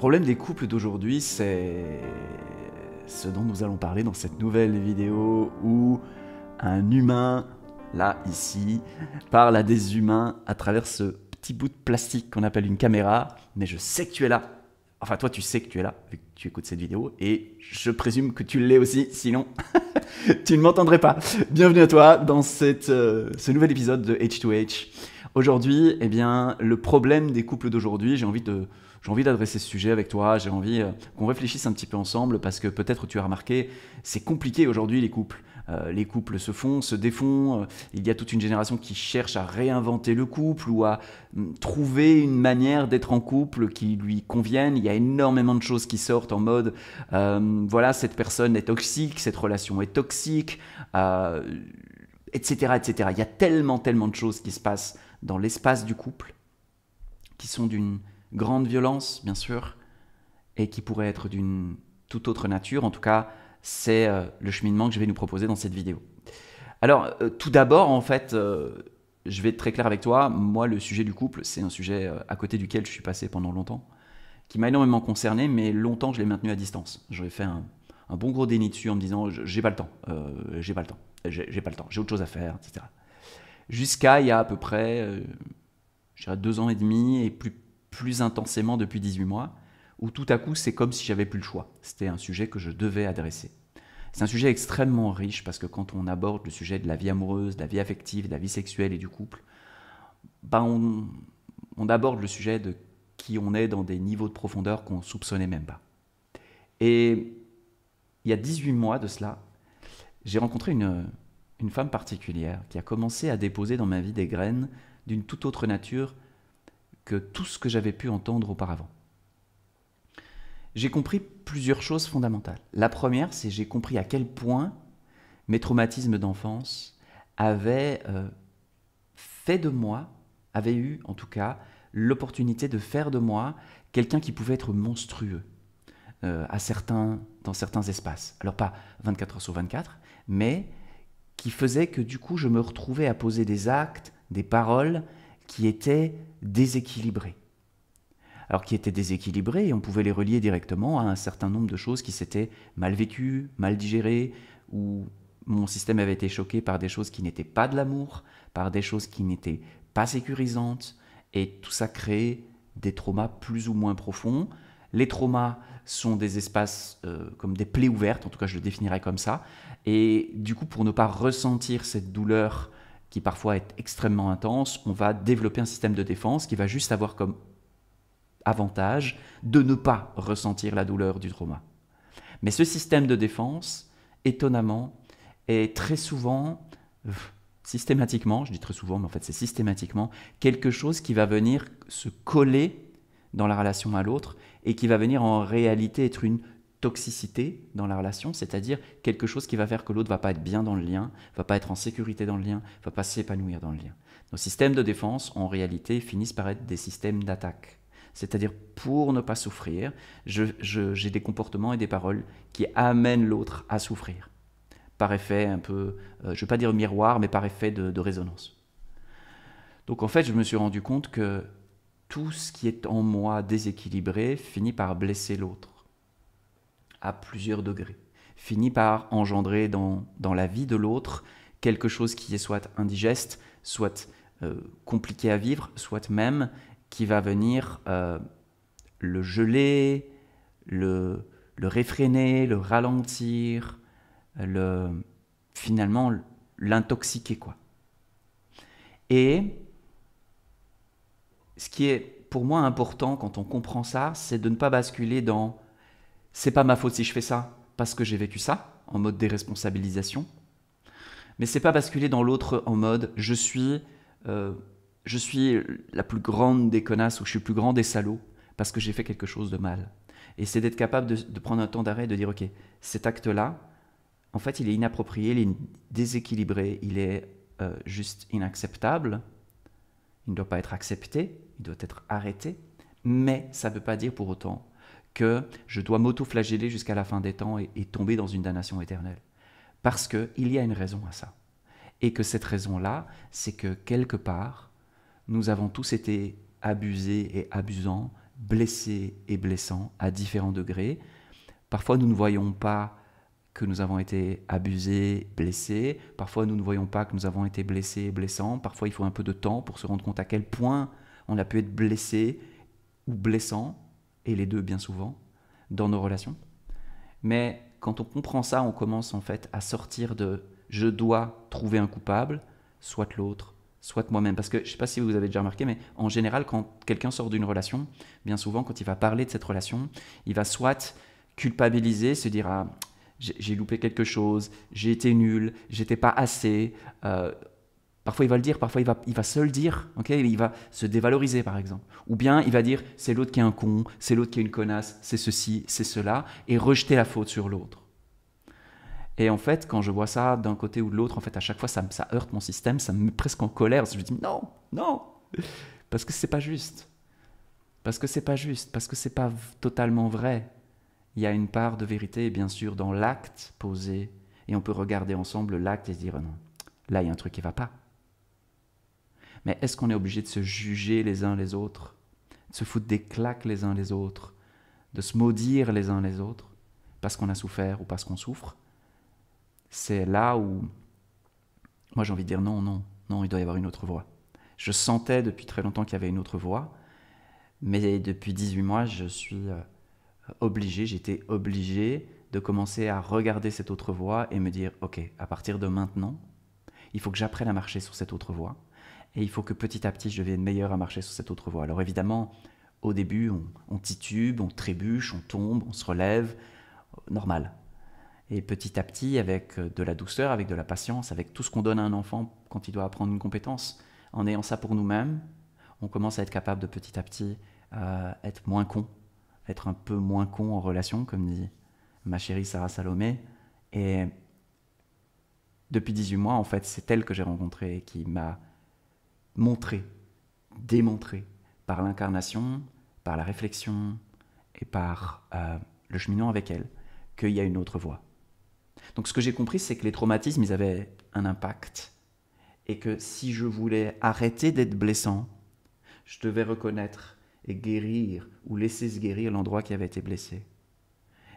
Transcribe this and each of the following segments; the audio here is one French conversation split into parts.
problème des couples d'aujourd'hui, c'est ce dont nous allons parler dans cette nouvelle vidéo où un humain, là, ici, parle à des humains à travers ce petit bout de plastique qu'on appelle une caméra, mais je sais que tu es là. Enfin, toi, tu sais que tu es là, vu que tu écoutes cette vidéo, et je présume que tu l'es aussi, sinon tu ne m'entendrais pas. Bienvenue à toi dans ce nouvel épisode de H2H. Aujourd'hui, eh bien, le problème des couples d'aujourd'hui, j'ai envie d'adresser ce sujet avec toi, j'ai envie qu'on réfléchisse un petit peu ensemble, parce que peut-être tu as remarqué, c'est compliqué aujourd'hui les couples. Les couples se font, se défont, il y a toute une génération qui cherche à réinventer le couple ou à trouver une manière d'être en couple qui lui convienne. Il y a énormément de choses qui sortent en mode voilà, cette personne est toxique, cette relation est toxique, etc., etc. Il y a tellement de choses qui se passent dans l'espace du couple qui sont d'une grande violence, bien sûr, et qui pourraient être d'une toute autre nature. En tout cas, c'est le cheminement que je vais nous proposer dans cette vidéo. Alors, tout d'abord, en fait, je vais être très clair avec toi. Moi, le sujet du couple, c'est un sujet à côté duquel je suis passé pendant longtemps, qui m'a énormément concerné, mais longtemps, je l'ai maintenu à distance. J'aurais fait un bon gros déni dessus en me disant « j'ai pas le temps, j'ai pas le temps, j'ai pas le temps, j'ai autre chose à faire, etc. » Jusqu'à il y a à peu près, je dirais 2 ans et demi, et plus intensément depuis 18 mois, où tout à coup, c'est comme si j'avais plus le choix. C'était un sujet que je devais adresser. C'est un sujet extrêmement riche parce que quand on aborde le sujet de la vie amoureuse, de la vie affective, de la vie sexuelle et du couple, on aborde le sujet de qui on est dans des niveaux de profondeur qu'on ne soupçonnait même pas. Et il y a 18 mois de cela, j'ai rencontré une femme particulière qui a commencé à déposer dans ma vie des graines d'une toute autre nature que tout ce que j'avais pu entendre auparavant. J'ai compris plusieurs choses fondamentales. La première, c'est j'ai compris à quel point mes traumatismes d'enfance avaient fait de moi, avaient eu en tout cas l'opportunité de faire de moi quelqu'un qui pouvait être monstrueux dans certains espaces. Alors pas 24 heures sur 24, mais qui faisait que du coup je me retrouvais à poser des actes, des paroles qui étaient déséquilibrés. Alors qui étaient déséquilibrés et on pouvait les relier directement à un certain nombre de choses qui s'étaient mal vécues, mal digérées, où mon système avait été choqué par des choses qui n'étaient pas de l'amour, par des choses qui n'étaient pas sécurisantes, et tout ça crée des traumas plus ou moins profonds. Les traumas sont des espaces comme des plaies ouvertes, en tout cas je le définirais comme ça, et du coup pour ne pas ressentir cette douleur qui parfois est extrêmement intense, on va développer un système de défense qui va juste avoir comme avantage de ne pas ressentir la douleur du trauma. Mais ce système de défense, étonnamment, est très souvent, systématiquement, je dis très souvent, mais en fait c'est systématiquement, quelque chose qui va venir se coller dans la relation à l'autre et qui va venir en réalité être une toxicité dans la relation, c'est-à-dire quelque chose qui va faire que l'autre ne va pas être bien dans le lien, ne va pas être en sécurité dans le lien, ne va pas s'épanouir dans le lien. Nos systèmes de défense, en réalité, finissent par être des systèmes d'attaque. C'est-à-dire, pour ne pas souffrir, j'ai des comportements et des paroles qui amènent l'autre à souffrir. Par effet un peu, je ne vais pas dire miroir, mais par effet de résonance. Donc en fait, je me suis rendu compte que tout ce qui est en moi déséquilibré finit par blesser l'autre, à plusieurs degrés. Finit par engendrer dans la vie de l'autre quelque chose qui est soit indigeste, soit compliqué à vivre, soit même qui va venir le geler, le réfréner, le ralentir, finalement l'intoxiquer, quoi. Et ce qui est pour moi important quand on comprend ça, c'est de ne pas basculer dans « c'est pas ma faute si je fais ça, parce que j'ai vécu ça », en mode déresponsabilisation, mais c'est pas basculer dans l'autre en mode « je suis la plus grande des connasses » ou « je suis le plus grand des salauds parce que j'ai fait quelque chose de mal ». Et c'est d'être capable de prendre un temps d'arrêt et de dire « ok, cet acte-là, en fait, il est inapproprié, il est déséquilibré, il est juste inacceptable, il ne doit pas être accepté, il doit être arrêté, mais ça ne veut pas dire pour autant que je dois m'auto-flageller jusqu'à la fin des temps et tomber dans une damnation éternelle. Parce qu'il y a une raison à ça. Et que cette raison-là, c'est que quelque part, nous avons tous été abusés et abusants blessé et blessant à différents degrés. Parfois, nous ne voyons pas que nous avons été abusés, blessés. Parfois, nous ne voyons pas que nous avons été blessés et blessants. Parfois, il faut un peu de temps pour se rendre compte à quel point on a pu être blessé ou blessant, et les deux bien souvent, dans nos relations. Mais quand on comprend ça, on commence en fait à sortir de « je dois trouver un coupable », soit l'autre, soit moi-même. Parce que je ne sais pas si vous avez déjà remarqué, mais en général, quand quelqu'un sort d'une relation, bien souvent, quand il va parler de cette relation, il va soit culpabiliser, se dire « ah, j'ai loupé quelque chose, j'ai été nul, j'étais pas assez ». Parfois il va le dire, parfois il va se le dire, okay, il va se dévaloriser par exemple. Ou bien il va dire c'est l'autre qui est un con, c'est l'autre qui est une connasse, c'est ceci, c'est cela, et rejeter la faute sur l'autre. Et en fait, quand je vois ça d'un côté ou de l'autre, en fait, à chaque fois, ça heurte mon système, ça me met presque en colère. Je me dis non, non, parce que c'est pas juste. Parce que c'est pas juste, parce que c'est pas totalement vrai. Il y a une part de vérité, bien sûr, dans l'acte posé, et on peut regarder ensemble l'acte et se dire non, là, il y a un truc qui va pas. Mais est-ce qu'on est obligé de se juger les uns les autres, de se foutre des claques les uns les autres, de se maudire les uns les autres, parce qu'on a souffert ou parce qu'on souffre? C'est là où, moi j'ai envie de dire non, non, non, il doit y avoir une autre voie. Je sentais depuis très longtemps qu'il y avait une autre voie, mais depuis 18 mois, je suis j'étais obligé de commencer à regarder cette autre voie et me dire, ok, à partir de maintenant, il faut que j'apprenne à marcher sur cette autre voie. Et il faut que petit à petit, je devienne meilleur à marcher sur cette autre voie. Alors évidemment, au début, on titube, on trébuche, on tombe, on se relève, normal. Et petit à petit, avec de la douceur, avec de la patience, avec tout ce qu'on donne à un enfant quand il doit apprendre une compétence, en ayant ça pour nous-mêmes, on commence à être capable de petit à petit être moins con, être un peu moins con en relation, comme dit ma chérie Sarah Salomé. Et depuis 18 mois, en fait, c'est elle que j'ai rencontrée et qui m'a montré, démontré par l'incarnation, par la réflexion et par le cheminement avec elle, qu'il y a une autre voie. Donc ce que j'ai compris, c'est que les traumatismes, ils avaient un impact. Et que si je voulais arrêter d'être blessant, je devais reconnaître et guérir ou laisser se guérir l'endroit qui avait été blessé.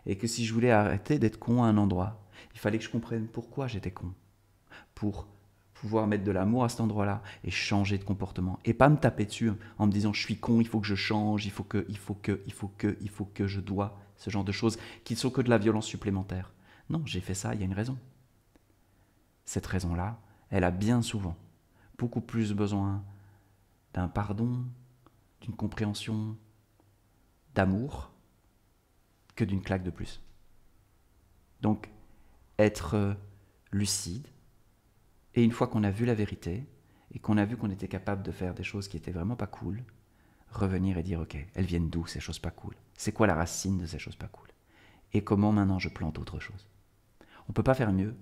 Et que si je voulais arrêter d'être con à un endroit, il fallait que je comprenne pourquoi j'étais con. Pour pouvoir mettre de l'amour à cet endroit-là et changer de comportement. Et pas me taper dessus en me disant je suis con, il faut que je change, il faut que je dois, ce genre de choses qui ne sont que de la violence supplémentaire. Non, j'ai fait ça, il y a une raison. Cette raison-là, elle a bien souvent beaucoup plus besoin d'un pardon, d'une compréhension, d'amour, que d'une claque de plus. Donc, être lucide, et une fois qu'on a vu la vérité, et qu'on a vu qu'on était capable de faire des choses qui étaient vraiment pas cool, revenir et dire, ok, elles viennent d'où ces choses pas cool? C'est quoi la racine de ces choses pas cool? Et comment maintenant je plante autre chose? On ne peut pas faire mieux,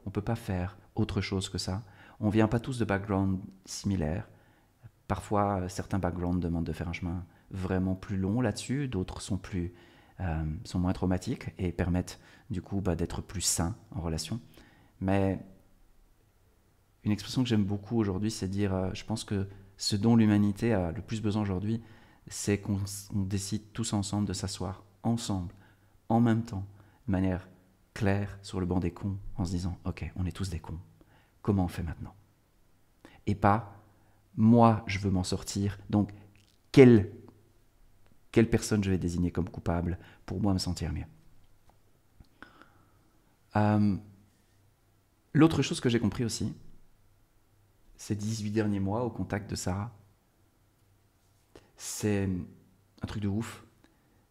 on ne peut pas faire autre chose que ça. On ne vient pas tous de backgrounds similaires. Parfois, certains backgrounds demandent de faire un chemin vraiment plus long là-dessus, d'autres sont moins traumatiques et permettent du coup d'être plus sains en relation. Mais une expression que j'aime beaucoup aujourd'hui, c'est dire, je pense que ce dont l'humanité a le plus besoin aujourd'hui, c'est qu'on décide tous ensemble de s'asseoir, ensemble, en même temps, de manière claire, sur le banc des cons, en se disant, ok, on est tous des cons, comment on fait maintenant? Et pas, moi, je veux m'en sortir, donc quelle personne je vais désigner comme coupable pour moi me sentir mieux. L'autre chose que j'ai compris aussi, ces 18 derniers mois au contact de Sarah, c'est un truc de ouf.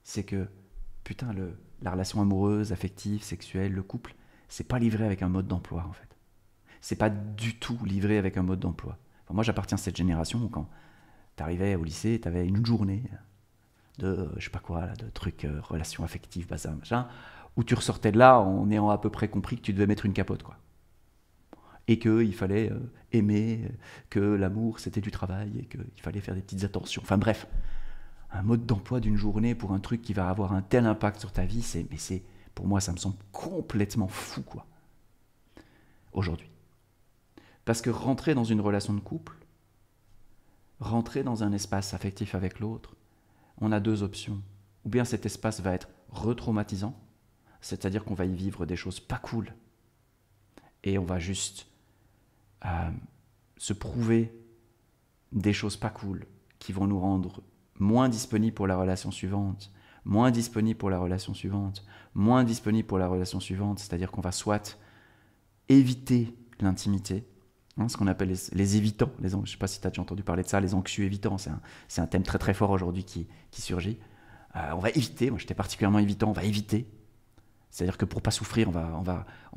C'est que, putain, la relation amoureuse, affective, sexuelle, le couple, c'est pas livré avec un mode d'emploi, en fait. C'est pas du tout livré avec un mode d'emploi. Enfin, moi, j'appartiens à cette génération où quand t'arrivais au lycée, t'avais une journée de, je sais pas quoi, là, de trucs, relations affectives, bazar, machin, où tu ressortais de là en ayant à peu près compris que tu devais mettre une capote, quoi. Et qu'il fallait aimer, que l'amour c'était du travail, et qu'il fallait faire des petites attentions. Enfin bref, un mode d'emploi d'une journée pour un truc qui va avoir un tel impact sur ta vie, pour moi ça me semble complètement fou, quoi, aujourd'hui. Parce que rentrer dans une relation de couple, rentrer dans un espace affectif avec l'autre, on a deux options. Ou bien cet espace va être retraumatisant, c'est-à-dire qu'on va y vivre des choses pas cool, et on va juste se prouver des choses pas cool qui vont nous rendre moins disponibles pour la relation suivante, moins disponibles pour la relation suivante, moins disponibles pour la relation suivante, c'est-à-dire qu'on va soit éviter l'intimité, ce qu'on appelle les évitants, je ne sais pas si tu as déjà entendu parler de ça, les anxieux évitants, c'est un thème très très fort aujourd'hui qui surgit. On va éviter, moi j'étais particulièrement évitant, on va éviter. C'est-à-dire que pour pas souffrir, on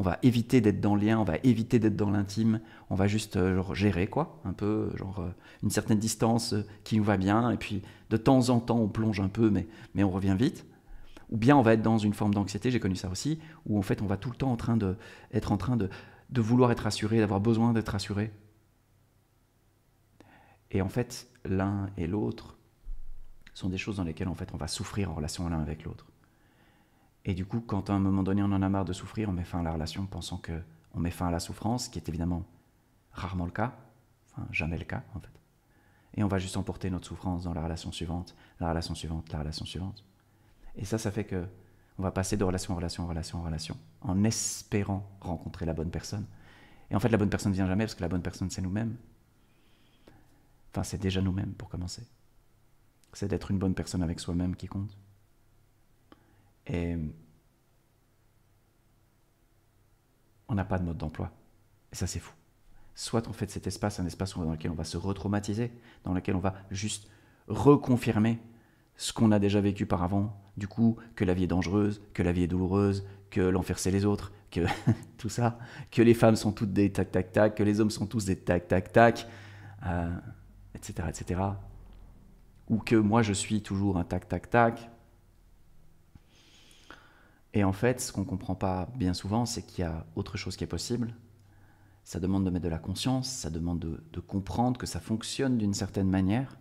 va éviter d'être dans le lien, on va éviter d'être dans l'intime, on va juste gérer quoi, un peu une certaine distance qui nous va bien, et puis de temps en temps on plonge un peu, mais on revient vite. Ou bien on va être dans une forme d'anxiété, j'ai connu ça aussi, où en fait on va tout le temps être en train de vouloir être rassuré, d'avoir besoin d'être rassuré. Et en fait, l'un et l'autre sont des choses dans lesquelles en fait on va souffrir en relation l'un avec l'autre. Et du coup, quand à un moment donné on en a marre de souffrir, on met fin à la relation pensant qu'on met fin à la souffrance, ce qui est évidemment rarement le cas, enfin jamais le cas en fait. Et on va juste emporter notre souffrance dans la relation suivante, la relation suivante, la relation suivante. Et ça fait que on va passer de relation en relation en relation en relation, en espérant rencontrer la bonne personne. Et en fait, la bonne personne ne vient jamais parce que la bonne personne, c'est nous-mêmes. Enfin, c'est déjà nous-mêmes pour commencer. C'est d'être une bonne personne avec soi-même qui compte. Et on n'a pas de mode d'emploi. Et ça, c'est fou. Soit on fait de cet espace un espace dans lequel on va se retraumatiser, dans lequel on va juste reconfirmer ce qu'on a déjà vécu par avant, du coup, que la vie est dangereuse, que la vie est douloureuse, que l'enfer c'est les autres, que tout ça, que les femmes sont toutes des tac-tac-tac, que les hommes sont tous des tac-tac-tac, etc., etc. Ou que moi je suis toujours un tac-tac-tac. Et en fait, ce qu'on ne comprend pas bien souvent, c'est qu'il y a autre chose qui est possible. Ça demande de mettre de la conscience, ça demande de comprendre que ça fonctionne d'une certaine manière,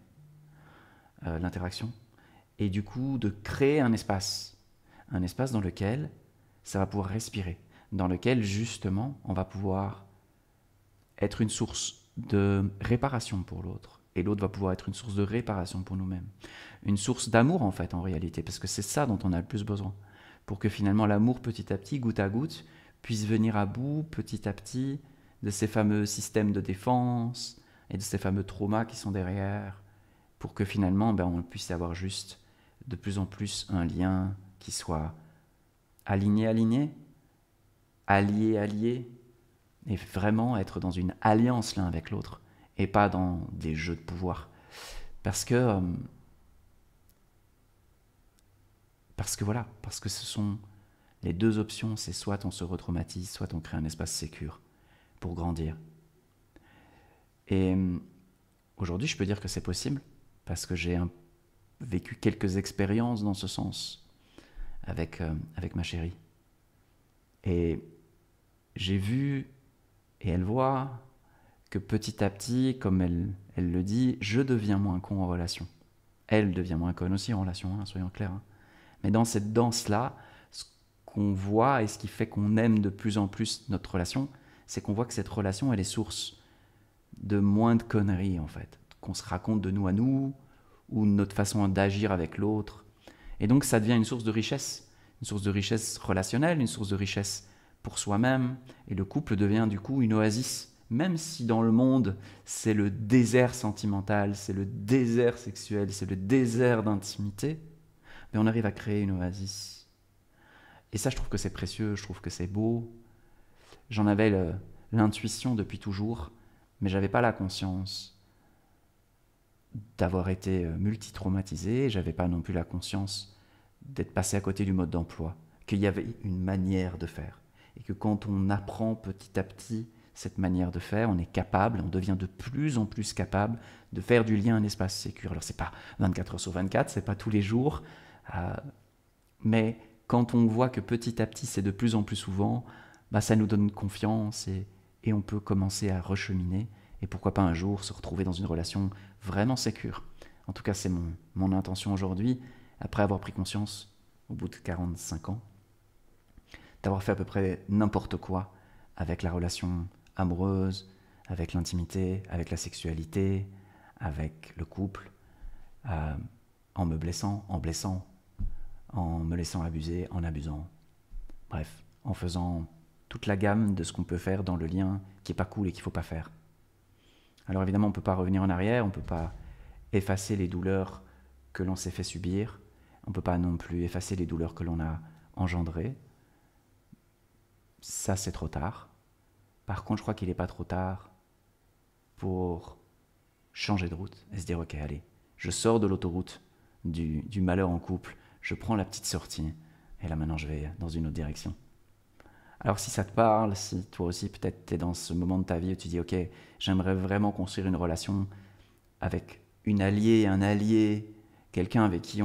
l'interaction. Et du coup, de créer un espace dans lequel ça va pouvoir respirer, dans lequel justement, on va pouvoir être une source de réparation pour l'autre. Et l'autre va pouvoir être une source de réparation pour nous-mêmes. Une source d'amour, en fait, en réalité, parce que c'est ça dont on a le plus besoin. Pour que finalement l'amour, petit à petit, goutte à goutte, puisse venir à bout, petit à petit, de ces fameux systèmes de défense et de ces fameux traumas qui sont derrière, pour que finalement, on puisse avoir juste de plus en plus un lien qui soit aligné, allié, et vraiment être dans une alliance l'un avec l'autre, et pas dans des jeux de pouvoir. Parce que ce sont les deux options, c'est soit on se retraumatise, soit on crée un espace sécure pour grandir. Et aujourd'hui, je peux dire que c'est possible, parce que j'ai vécu quelques expériences dans ce sens avec ma chérie. Et j'ai vu, et elle voit, que petit à petit, comme elle le dit, je deviens moins con en relation. Elle devient moins conne aussi en relation, soyons clairs. Mais dans cette danse-là, ce qu'on voit et ce qui fait qu'on aime de plus en plus notre relation, c'est qu'on voit que cette relation, elle est source de moins de conneries, en fait. Qu'on se raconte de nous à nous, ou de notre façon d'agir avec l'autre. Et donc, ça devient une source de richesse relationnelle, une source de richesse pour soi-même. Et le couple devient du coup une oasis. Même si dans le monde, c'est le désert sentimental, c'est le désert sexuel, c'est le désert d'intimité, mais on arrive à créer une oasis. Et ça, je trouve que c'est précieux, je trouve que c'est beau. J'en avais l'intuition depuis toujours, mais je n'avais pas la conscience d'avoir été multi-traumatisé, je n'avais pas non plus la conscience d'être passé à côté du mode d'emploi, qu'il y avait une manière de faire. Et que quand on apprend petit à petit cette manière de faire, on est capable, on devient de plus en plus capable de faire du lien un espace sécure. Alors c'est pas 24 heures sur 24, c'est pas tous les jours, mais quand on voit que petit à petit c'est de plus en plus souvent, ça nous donne confiance et on peut commencer à recheminer et pourquoi pas un jour se retrouver dans une relation vraiment sécure. En tout cas, c'est mon intention aujourd'hui, après avoir pris conscience, au bout de 45 ans, d'avoir fait à peu près n'importe quoi avec la relation amoureuse, avec l'intimité, avec la sexualité, avec le couple. en me blessant, en me laissant abuser, en abusant. Bref, en faisant toute la gamme de ce qu'on peut faire dans le lien qui est pas cool et qu'il ne faut pas faire. Alors évidemment, on ne peut pas revenir en arrière, on ne peut pas effacer les douleurs que l'on s'est fait subir, on ne peut pas non plus effacer les douleurs que l'on a engendrées. Ça, c'est trop tard. Par contre, je crois qu'il n'est pas trop tard pour changer de route et se dire, ok, allez, je sors de l'autoroute du malheur en couple, je prends la petite sortie, et là maintenant je vais dans une autre direction. Alors si ça te parle, si toi aussi peut-être tu es dans ce moment de ta vie où tu dis, ok, j'aimerais vraiment construire une relation avec une alliée, un allié, quelqu'un avec qui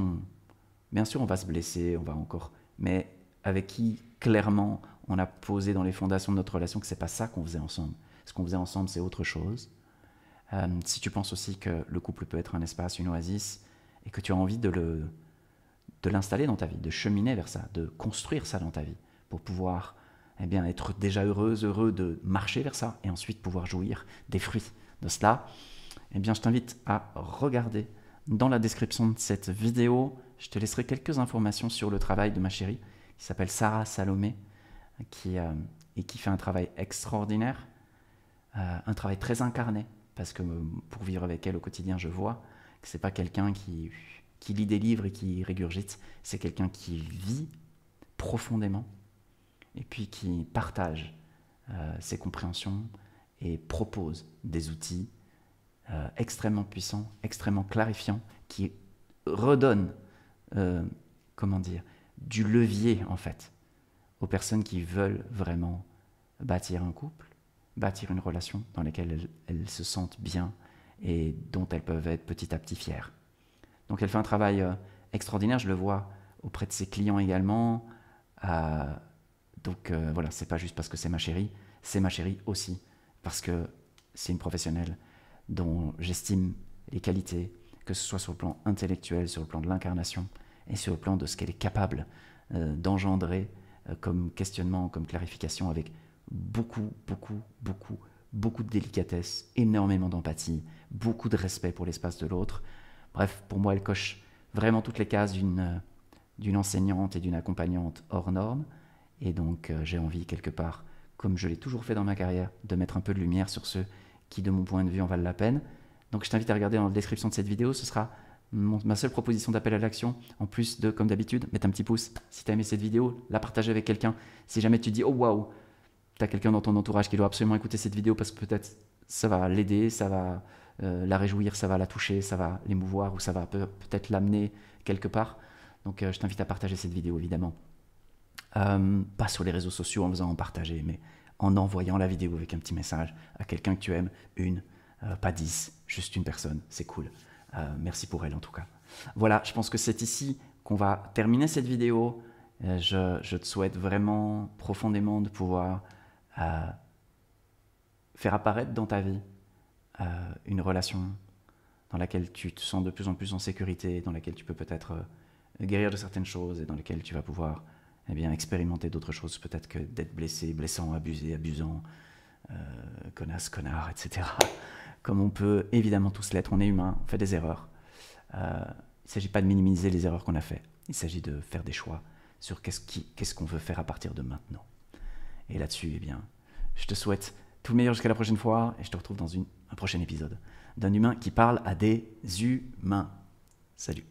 bien sûr on va se blesser, on va encore, mais avec qui clairement on a posé dans les fondations de notre relation que c'est pas ça qu'on faisait ensemble. Ce qu'on faisait ensemble, c'est autre chose. Si tu penses aussi que le couple peut être un espace, une oasis, et que tu as envie de l'installer dans ta vie, de cheminer vers ça, de construire ça dans ta vie, pour pouvoir être déjà heureux de marcher vers ça, et ensuite pouvoir jouir des fruits de cela, je t'invite à regarder dans la description de cette vidéo. Je te laisserai quelques informations sur le travail de ma chérie, qui s'appelle Sarah Salomé, et qui fait un travail extraordinaire, un travail très incarné, parce que pour vivre avec elle au quotidien, je vois que c'est pas quelqu'un qui lit des livres et qui régurgite, c'est quelqu'un qui vit profondément et puis qui partage ses compréhensions et propose des outils extrêmement puissants, extrêmement clarifiants, qui redonnent du levier en fait aux personnes qui veulent vraiment bâtir un couple, bâtir une relation dans laquelle elles se sentent bien et dont elles peuvent être petit à petit fières. Donc elle fait un travail extraordinaire, je le vois auprès de ses clients également. Voilà, c'est pas juste parce que c'est ma chérie aussi parce que c'est une professionnelle dont j'estime les qualités, que ce soit sur le plan intellectuel, sur le plan de l'incarnation et sur le plan de ce qu'elle est capable d'engendrer comme questionnement, comme clarification, avec beaucoup de délicatesse, énormément d'empathie, beaucoup de respect pour l'espace de l'autre. Bref, pour moi, elle coche vraiment toutes les cases d'une enseignante et d'une accompagnante hors norme. Et donc, j'ai envie, quelque part, comme je l'ai toujours fait dans ma carrière, de mettre un peu de lumière sur ceux qui, de mon point de vue, en valent la peine. Donc, je t'invite à regarder dans la description de cette vidéo. Ce sera ma seule proposition d'appel à l'action, en plus de, comme d'habitude, mettre un petit pouce si tu as aimé cette vidéo, la partager avec quelqu'un. Si jamais tu dis, oh waouh, tu as quelqu'un dans ton entourage qui doit absolument écouter cette vidéo parce que peut-être ça va l'aider, ça va la réjouir, ça va la toucher, ça va l'émouvoir ou ça va peut-être l'amener quelque part. Donc je t'invite à partager cette vidéo évidemment. Pas sur les réseaux sociaux en faisant en partager, mais en envoyant la vidéo avec un petit message à quelqu'un que tu aimes, pas 10, juste une personne, c'est cool. Merci pour elle en tout cas. Voilà, je pense que c'est ici qu'on va terminer cette vidéo. Je te souhaite vraiment profondément de pouvoir faire apparaître dans ta vie une relation dans laquelle tu te sens de plus en plus en sécurité, dans laquelle tu peux peut-être guérir de certaines choses et dans laquelle tu vas pouvoir expérimenter d'autres choses, peut-être que d'être blessé, blessant, abusé, abusant, connasse, connard, etc. Comme on peut évidemment tous l'être, on est humain, on fait des erreurs. Il ne s'agit pas de minimiser les erreurs qu'on a faites, il s'agit de faire des choix sur qu'est-ce qu'on veut faire à partir de maintenant. Et là-dessus, je te souhaite tout le meilleur jusqu'à la prochaine fois et je te retrouve dans un prochain épisode d'un humain qui parle à des humains. Salut.